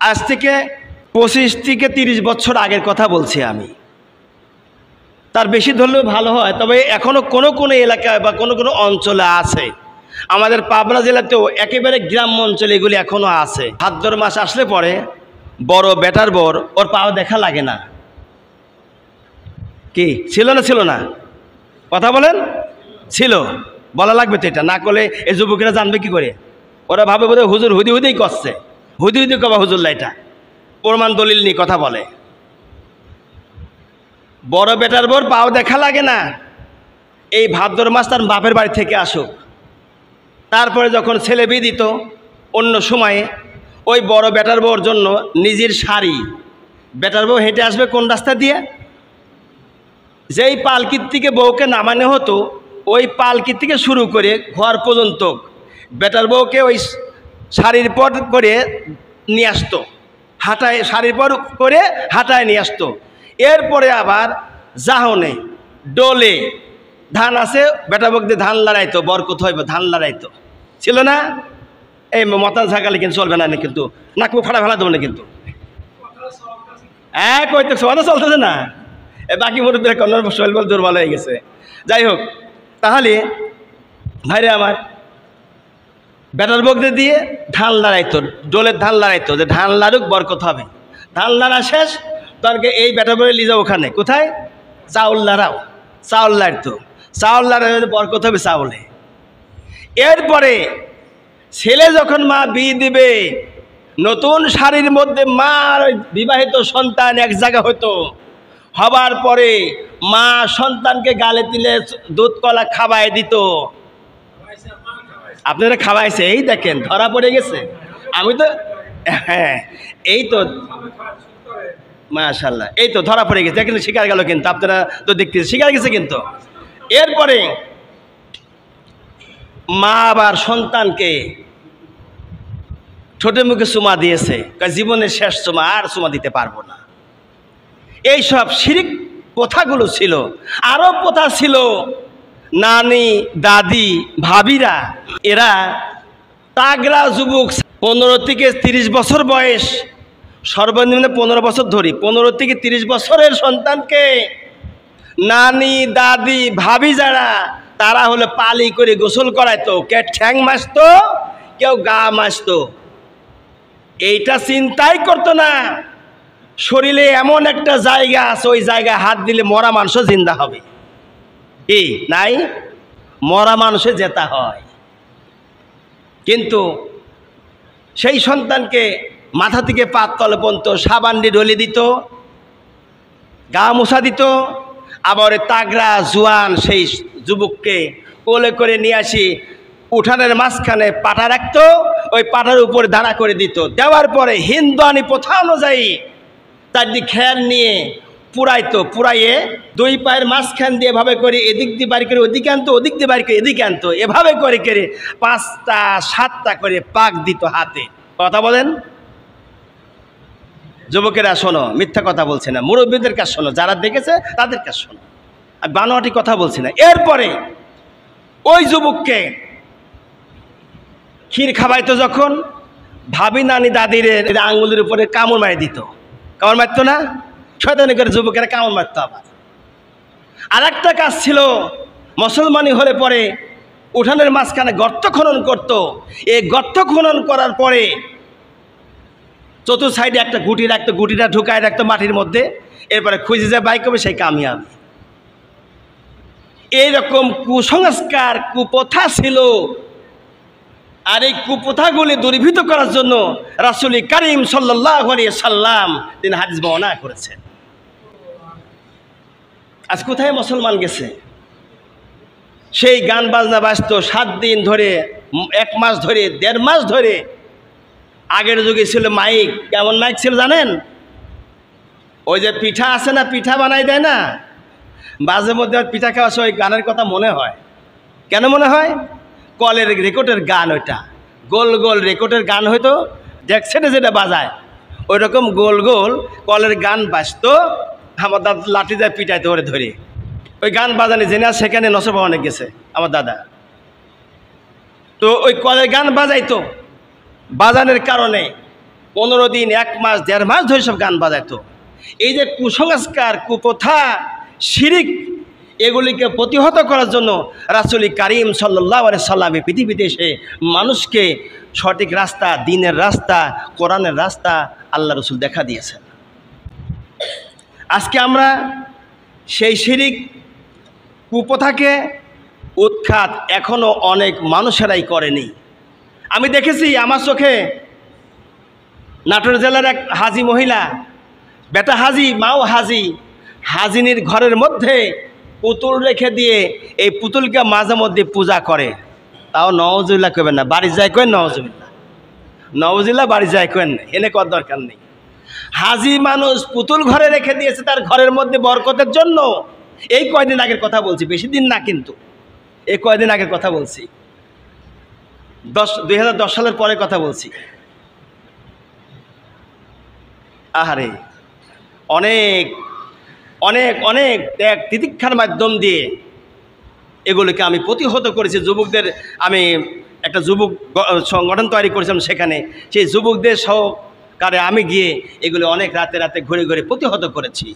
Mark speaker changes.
Speaker 1: আজ থেকে 25 থেকে 30 বছর আগের কথা বলছি আমি, তার বেশি ধরলেও ভালো হয়। তবে এখনও কোনো কোনো এলাকায় বা কোনো কোনো অঞ্চলে আছে, আমাদের পাবনা জেলাতেও একেবারে গ্রাম্য অঞ্চলে এগুলি এখনও আছে। ভাদ্র মাস আসলে পরে বড় বেটার বর ওর পাও দেখা লাগে না। কি ছিল না ছিল না? কথা বলেন। ছিল, বলা লাগবে তো। এটা না করলে এই যুবকেরা জানবে কি করে? ওরা ভাবে বোধহয় হুজুর হুদি হুদিই করছে, হুদি হুদি কবা হুজুরলা, এটা প্রমাণ দলিল নিয়ে কথা বলে। বড় বেটার বোর পাও দেখা লাগে না, এই ভাদ্র মাস তার বাপের বাড়ি থেকে আসুক। তারপরে যখন ছেলে বিয়ে দিত অন্য সময়ে, ওই বড় বেটার বউর জন্য নিজের শাড়ি, বেটার বউ হেঁটে আসবে কোন রাস্তা দিয়ে? যেই পালকির থেকে বউকে নামানো হতো, ওই পালকির থেকে শুরু করে ঘর পর্যন্ত বেটার বউকে ওই শাড়ির পর করে নিয়ে আসতো, হাঁটায় শাড়ির পর করে হাঁটায় নিয়ে আসতো। এরপরে আবার জাহনে ডোলে ধান আছে, বেটা বউক দিয়ে ধান লড়াইতো, বরকত হইব ধান লড়াইতো, ছিল না? এই মতান থাকালে কিন্তু চলবে না, কিন্তু নাকু ফাড়া ফেলা দেবো না কিন্তু। কইতে সবাই চলতেছে না, বাকি মুরব্বীরা কন্যার শৈল বল দুর্বল হয়ে গেছে। যাই হোক, তাহলে ভাইরে আমার, বেটার বকদের দিয়ে ধান লড়াইতো, ডোলের ধান লড়াইতো, যে ধান লাড়ুক বরকত হবে। ধান লড়া শেষ, তখনকে এই বেটার বলে নিয়ে যাও ওখানে, কোথায়? চাউল লড়াও, চাউল লাড়তো, চাউল লড়াই বরকত হবে চাউলে। এরপরে ছেলে যখন মা বিয়ে দিবে, নতুন শাড়ির মধ্যে মা বিবাহিত সন্তান এক জায়গা হতো, হবার পরে মা সন্তানকে গালে দিলে দুধ কলা খাওয়াই দিত। আপনারা খাওয়াইছে, এই দেখেন ধরা পড়ে গেছে। আমি তো হ্যাঁ, এই তো মাশাআল্লাহ, এই তো ধরা পড়ে গেছে, দেখেন শিকার গেল কিন্তু, আপনারা তো দেখতে শিকার গেছে কিন্তু। এরপরে মা আবার সন্তানকে ঠোঁটে মুখে চুমা দিয়েছে, জীবনের শেষ চুমা, আর চুমা দিতে পারবো না। এইসব শিরিক প্রথাগুলো ছিল। আরও প্রথা ছিল, নানি দাদি ভাবিরা, এরা তাগড়া যুবক 15 থেকে 30 বছর বয়স, সর্বনিম্ন 15 বছর ধরি, 15 থেকে 30 বছরের সন্তানকে নানি দাদি ভাবি যারা, তারা হলে পালি করে গোসল করাইতো, কে ঠ্যাং মাসতো, কেউ গা মাসতো। এইটা চিন্তাই করতো না শরীরে এমন একটা জায়গা আছে, ওই জায়গায় হাত দিলে মরা মানুষ জিন্দা হবে। এই নাই, মরা মানুষে জেতা হয়। কিন্তু সেই সন্তানকে মাথা থেকে পা তলে পর্যন্ত সাবান দিয়ে ঢলে দিত, গা মোছা দিত। আবার তাগড়া জোয়ান সেই যুবককে কোলে করে নিয়ে আসি উঠানের মাঝখানে পাটা রাখতো, ওই পাটার উপরে দাঁড়া করে দিত। দেওয়ার পরে হিন্দুয়ানি প্রথা অনুযায়ী তার দিকে খেয়াল নিয়ে পুরাইতো, পুরাইয়ে 2 পায়ের মাঝখান দিয়ে এভাবে করে এদিক দিয়ে বাড়ি করে ওদিকে আনতো, ওদিক দিয়ে বাড়ি করে এদিকে আনতো, এভাবে করে করে 5টা 7টা করে পাক দিত হাতে। কথা বলেন যুবকেরা, শোনো, মিথ্যা কথা বলছে না, মুরব্বীদের কাছে শোনো, যারা দেখেছে তাদের কাছে শোনো, আমি বানোয়াটি কথা বলছি না। এরপরে ওই যুবককে ক্ষীর খাওয়াইতো, যখন ভাবি নানি দাদির আঙ্গুলের উপরে কামড় মারি দিত। কামড় মারতো না? শয়তানি করে যুবকেরা কামড় মারতো। আবার আর একটা কাজ ছিল, মুসলমানি হলে পরে উঠানের মাঝখানে গর্ত খনন করত। এই গর্ত খনন করার পরে চতুর্থ সাইডে একটা গুটি রাখতো, গুটিটা ঢুকায় রাখতো মাটির মধ্যে, এরপরে খুঁজে যায় বাইক হবে, সেই কামিয়াবি। এইরকম কুসংস্কার কুপ্রথা ছিল। আর এই কুপ্রথাগুলি দূরীভূত করার জন্য রাসূল কারীম সাল্লাল্লাহু আলাইহি সাল্লাম তিনি হাদিস বর্ণনা করেছেন। আজ কোথায় মুসলমান গেছে? সেই গান বাজনা বাজতো 7 দিন ধরে, 1 মাস ধরে, 1.5 মাস ধরে। আগের যুগে ছিল মাইক। কেমন মাইক ছিল জানেন? ওই যে পিঠা আছে না, পিঠা বানাই দেয় না, মাঝে মধ্যে পিঠা খাওয়া ওই গানের কথা মনে হয়। কেন মনে হয়? কলের রেকর্ডের গান, ওইটা গোল গোল রেকর্ডের গান হয়তো, ডেকসেটে যেটা বাজায় ওই রকম গোল গোল কলের গান বাজতো। আমার দাদা লাঠি যায় পিঠায় ধরে ধরে ওই গান বাজানি জেনে, সেখানে নসব অনেক গেছে আমার দাদা। তো ওই কলের গান বাজাইতো, বাজানোর কারণে 15 দিন, 1 মাস, 1.5 মাস ধরে সব গান বাজাইতো। এই যে কুসংস্কার, কুপ্রথা, শিরিক, এগুলিকে প্রতিহত করার জন্য রাসূল কারীম সাল্লাল্লাহু আলাইহি সাল্লাম পৃথিবীতে এসে মানুষকে সঠিক রাস্তা, দ্বীনের রাস্তা, কোরআনের রাস্তা আল্লাহ রসুল দেখা দিয়েছেন। আজকে আমরা সেই শিরিক, কুপ্রথাকে উৎখাত এখনও অনেক মানুষেরাই করেনি। আমি দেখেছি আমার চোখে, নাটোর জেলার এক হাজি মহিলা, বেটা হাজি, মাও হাজি, হাজিনীর ঘরের মধ্যে পুতুল রেখে দিয়ে এই পুতুলকে মাঝে মধ্যে পূজা করে। তাও নওয়াজুবিল্লাহ করবেন না, বাড়ি যায় কেন নওয়াজুবিল্লাহ, নওয়াজুবিল্লাহ বাড়ি যায় কেন, এনে কর দরকার নেই। হাজি মানুষ পুতুল ঘরে রেখে দিয়েছে তার ঘরের মধ্যে বরকতের জন্য। এই কয়দিন আগের কথা বলছি, বেশি দিন না, কিন্তু এই কয়দিন আগের কথা বলছি, 2010 সালের পরে কথা বলছি। আহারে, অনেক অনেক অনেক ত্যাগ তিতিক্ষার মাধ্যম দিয়ে এগুলোকে আমি প্রতিহত করেছি। যুবকদের আমি একটা যুবক সংগঠন তৈরি করেছিলাম, সেখানে সেই যুবকদের সহকারে আমি গিয়ে এগুলো অনেক রাতে রাতে ঘুরে ঘুরে প্রতিহত করেছি।